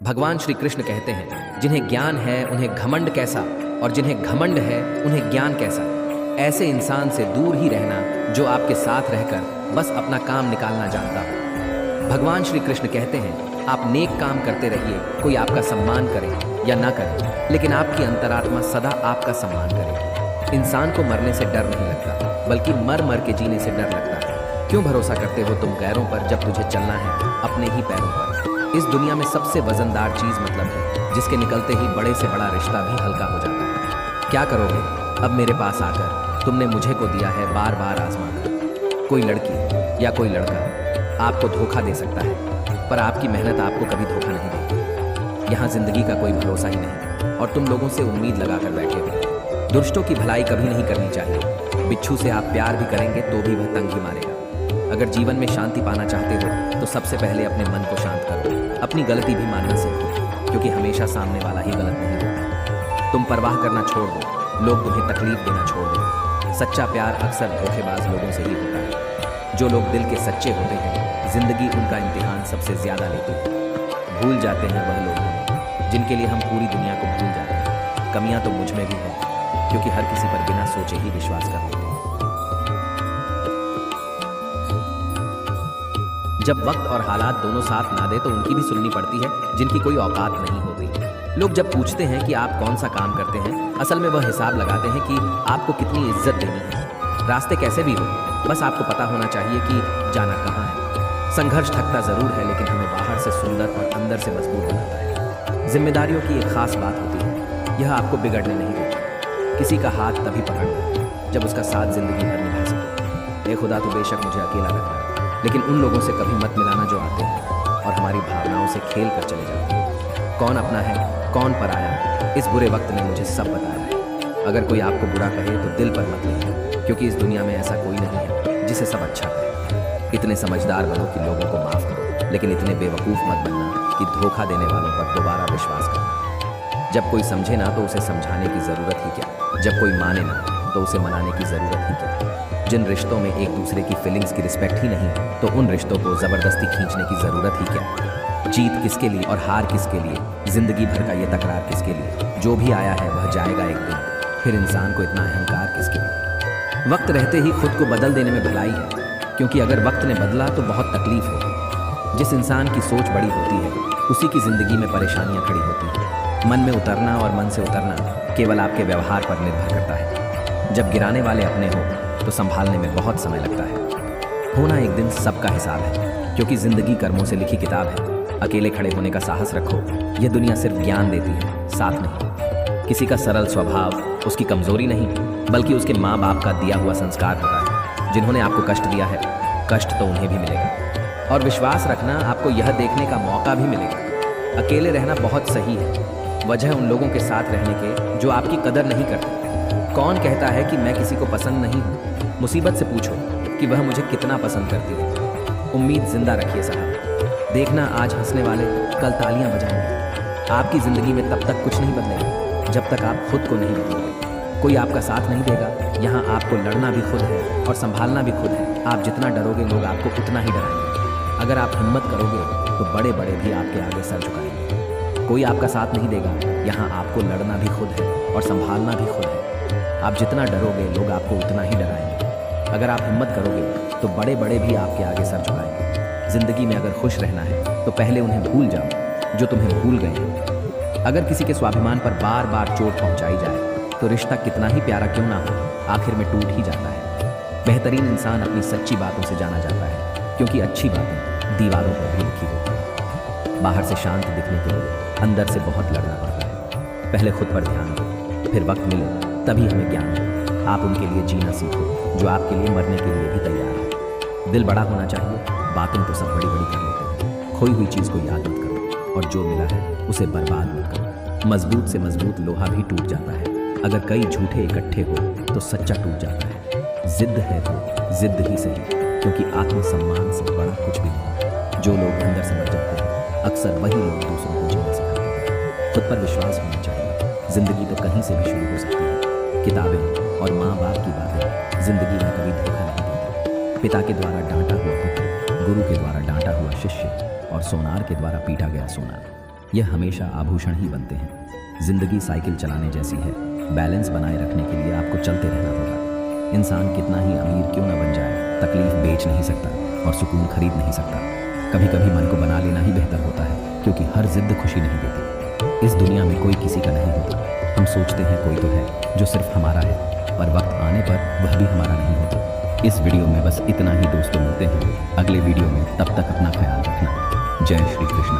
भगवान श्री कृष्ण कहते हैं, जिन्हें ज्ञान है उन्हें घमंड कैसा, और जिन्हें घमंड है उन्हें ज्ञान कैसा। ऐसे इंसान से दूर ही रहना जो आपके साथ रहकर बस अपना काम निकालना जानता हो। भगवान श्री कृष्ण कहते हैं, आप नेक काम करते रहिए, कोई आपका सम्मान करे या ना करे, लेकिन आपकी अंतरात्मा सदा आपका सम्मान करे। इंसान को मरने से डर नहीं लगता, बल्कि मर मर के जीने से डर लगता है। क्यों भरोसा करते हो तुम गैरों पर, जब तुझे चलना है अपने ही पैरों पर। इस दुनिया में सबसे वजनदार चीज मतलब है, जिसके निकलते ही बड़े से बड़ा रिश्ता भी हल्का हो जाता है। क्या करोगे अब मेरे पास आकर, तुमने मुझे को दिया है बार बार आजमा कर। कोई लड़की या कोई लड़का आपको धोखा दे सकता है, पर आपकी मेहनत आपको कभी धोखा नहीं देगी। यहाँ जिंदगी का कोई भरोसा ही नहीं, और तुम लोगों से उम्मीद लगाकर बैठे हो। दुष्टों की भलाई कभी नहीं करनी चाहिए। बिच्छू से आप प्यार भी करेंगे तो भी वह तंग ही मारेगा। अगर जीवन में शांति पाना चाहते हो तो सबसे पहले अपने मन को शांत करो। अपनी गलती भी मानना सीखो, क्योंकि हमेशा सामने वाला ही गलत नहीं होता। तुम परवाह करना छोड़ दो, लोग तुम्हें तकलीफ देना छोड़ दो। सच्चा प्यार अक्सर धोखेबाज लोगों से ही होता है। जो लोग दिल के सच्चे होते हैं, जिंदगी उनका इम्तिहान सबसे ज्यादा लेती है। भूल जाते हैं वह लोग जिनके लिए हम पूरी दुनिया को भूल जाते हैं। कमियां तो मुझ में भी है, क्योंकि हर किसी पर बिना सोचे ही विश्वास कर लेते हैं। जब वक्त और हालात दोनों साथ ना दे तो उनकी भी सुननी पड़ती है, जिनकी कोई औकात नहीं होती। लोग जब पूछते हैं कि आप कौन सा काम करते हैं, असल में वह हिसाब लगाते हैं कि आपको कितनी इज्जत देनी है। रास्ते कैसे भी हो, बस आपको पता होना चाहिए कि जाना कहाँ है। संघर्ष थकता जरूर है, लेकिन हमें बाहर से सुंदर और अंदर से मजबूत बनाता है। जिम्मेदारियों की एक खास बात होती है, यह आपको बिगड़ने नहीं देती। किसी का हाथ तभी पकड़ना जब उसका साथ जिंदगी भर निभा सके। खुदा तो बेशक मुझे अकेला रखना, लेकिन उन लोगों से कभी मत मिलाना जो आते हैं और हमारी भावनाओं से खेल कर चले जाते हैं। कौन अपना है कौन पराया, इस बुरे वक्त ने मुझे सब बताया है। अगर कोई आपको बुरा कहे तो दिल पर मत लेना, क्योंकि इस दुनिया में ऐसा कोई नहीं है जिसे सब अच्छा कहे। इतने समझदार बनो कि लोगों को माफ करो, लेकिन इतने बेवकूफ़ मत बनना कि धोखा देने वालों पर दोबारा विश्वास करना। जब कोई समझे ना तो उसे समझाने की ज़रूरत ही क्या, जब कोई माने ना तो उसे मनाने की ज़रूरत ही क्या। जिन रिश्तों में एक दूसरे की फीलिंग्स की रिस्पेक्ट ही नहीं, तो उन रिश्तों को ज़बरदस्ती खींचने की ज़रूरत ही क्या। जीत किसके लिए और हार किसके लिए, जिंदगी भर का ये तकरार किसके लिए। जो भी आया है वह जाएगा एक दिन, फिर इंसान को इतना अहंकार किसके लिए। वक्त रहते ही खुद को बदल देने में भलाई है, क्योंकि अगर वक्त ने बदला तो बहुत तकलीफ होगी। जिस इंसान की सोच बड़ी होती है, उसी की ज़िंदगी में परेशानियाँ खड़ी होती हैं। मन में उतरना और मन से उतरना केवल आपके व्यवहार पर निर्भर करता है। जब गिराने वाले अपने हो तो संभालने में बहुत समय लगता है। होना एक दिन सबका हिसाब है, क्योंकि जिंदगी कर्मों से लिखी किताब है। अकेले खड़े होने का साहस रखो। यह दुनिया सिर्फ ज्ञान देती है, साथ नहीं। किसी का सरल स्वभाव उसकी कमजोरी नहीं, बल्कि उसके माँ बाप का दिया हुआ संस्कार होता है। जिन्होंने आपको कष्ट दिया है, कष्ट तो उन्हें भी मिलेगा। और विश्वास रखना, आपको यह देखने का मौका भी मिलेगा। अकेले रहना बहुत सही है, वजह उन लोगों के साथ रहने के जो आपकी कदर नहीं करते। कौन कहता है कि मैं किसी को पसंद नहीं हूँ? मुसीबत से पूछो कि वह मुझे कितना पसंद करती है। उम्मीद जिंदा रखिए साहब। देखना आज हंसने वाले कल तालियां बजाएंगे। आपकी ज़िंदगी में तब तक कुछ नहीं बदलेगा जब तक आप खुद को नहीं बदलोगे। कोई आपका साथ नहीं देगा। यहाँ आपको लड़ना भी खुद है और संभालना भी खुद है। आप जितना डरोगे लोग आपको उतना ही डराएंगे। अगर आप हिम्मत करोगे तो बड़े बड़े भी आपके आगे सर झुकाएंगे। कोई आपका साथ नहीं देगा। यहाँ आपको लड़ना भी खुद है और संभालना भी खुद है। आप जितना डरोगे लोग आपको उतना ही डराएंगे। अगर आप हिम्मत करोगे तो बड़े बड़े भी आपके आगे सर झुकाएंगे। जिंदगी में अगर खुश रहना है तो पहले उन्हें भूल जाओ जो तुम्हें भूल गए हैं। अगर किसी के स्वाभिमान पर बार बार चोट पहुंचाई जाए तो रिश्ता कितना ही प्यारा क्यों ना हो, आखिर में टूट ही जाता है। बेहतरीन इंसान अपनी सच्ची बातों से जाना जाता है, क्योंकि अच्छी बातें दीवारों पर भी लिखी होती हैं। बाहर से शांत दिखने के लिए अंदर से बहुत लड़ना पड़ता है। पहले खुद पर ध्यान दो, फिर वक्त मिले तभी हमें ज्ञान हो। आप उनके लिए जीना सीखो जो आपके लिए मरने के लिए भी तैयार है। दिल बड़ा होना चाहिए, बातें तो सब बड़ी बड़ी कर लेते हैं। खोई हुई चीज़ को याद मत करो, और जो मिला है उसे बर्बाद मत करो। मजबूत से मजबूत लोहा भी टूट जाता है। अगर कई झूठे इकट्ठे हो तो सच्चा टूट जाता है। जिद है तो जिद ही सही, क्योंकि आत्मसम्मान से बड़ा कुछ भी नहीं। जो लोग अंदर से मर जाते हैं, अक्सर वही लोग दूसरों को जीना सिखाते हैं। खुद पर विश्वास होना चाहिए। जिंदगी तो कहीं से भी शुरू हो सकती है। किताबें और माँ बाप की बातें जिंदगी में कभी धोखा नहीं देती। पिता के द्वारा डांटा हुआ पुत्र, गुरु के द्वारा डांटा हुआ शिष्य, और सोनार के द्वारा पीटा गया सोनार। यह हमेशा आभूषण ही बनते हैं। जिंदगी साइकिल चलाने जैसी है। बैलेंस बनाए रखने के लिए आपको चलते रहना होगा। इंसान कितना ही अमीर क्यों न बन जाए, तकलीफ बेच नहीं सकता और सुकून खरीद नहीं सकता। कभी कभी मन को बना लेना ही बेहतर होता है, क्योंकि हर जिद खुशी नहीं देती। इस दुनिया में कोई किसी का नहीं होता। हम सोचते हैं कोई तो है जो सिर्फ हमारा है, पर वक्त आने पर वह भी हमारा नहीं होता। इस वीडियो में बस इतना ही दोस्तों, मिलते हैं अगले वीडियो में। तब तक अपना ख्याल रखना। जय श्री कृष्ण।